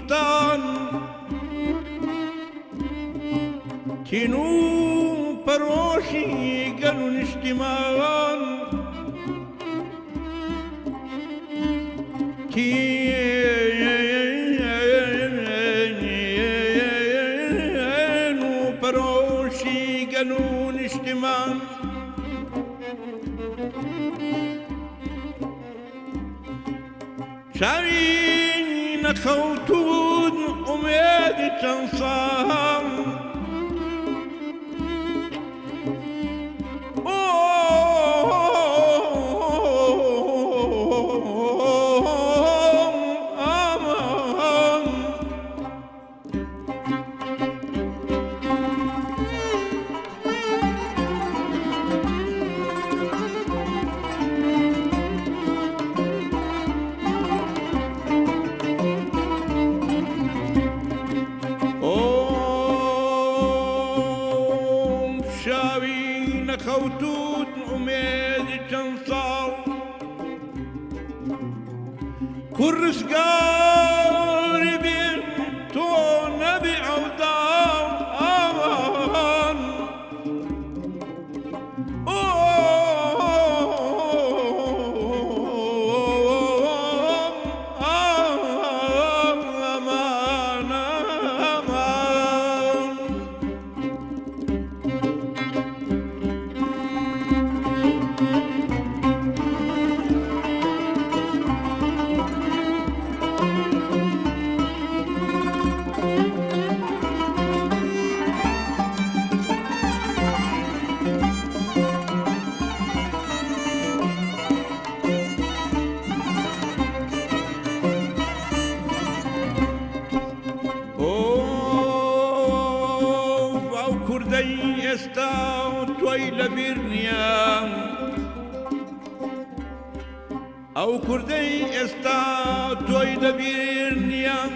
سلطان كينو بروشي قالوا نشتمان كينو بروشي قالوا نشتمان شاوين خوتون أميد تنصام خوتود أميد تنصار كرس قاربين تو نبي عودار آمان كردي استاو تويل بيرنيام او كردي استاو تويل بيرنيام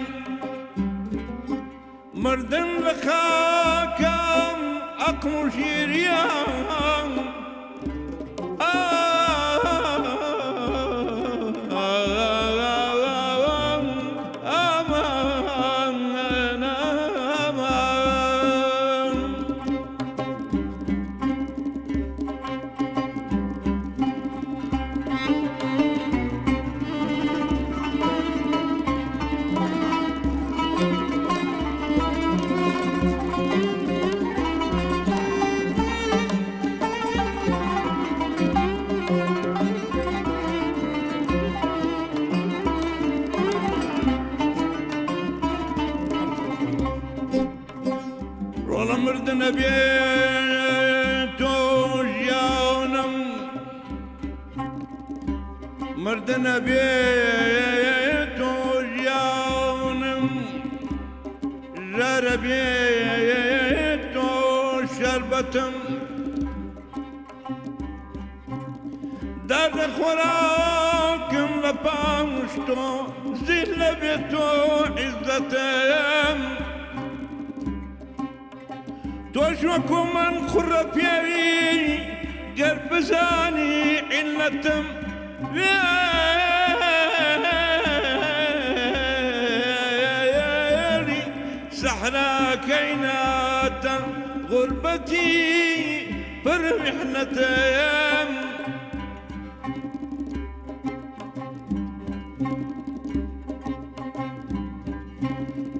مردن لخاكم اقمو شيريام والله مردنا بيتو جاونم مردنا بيتو جاونم جار بيتو شربتم دار خوراكم لبامشتو زيل بيتو عزتم توجهكم من خربيري قلب زاني علتم ليالي سحرا كينات غربتي برمحنتم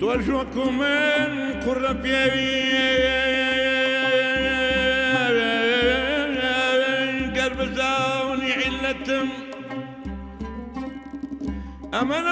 توجهكم من خربيري أمان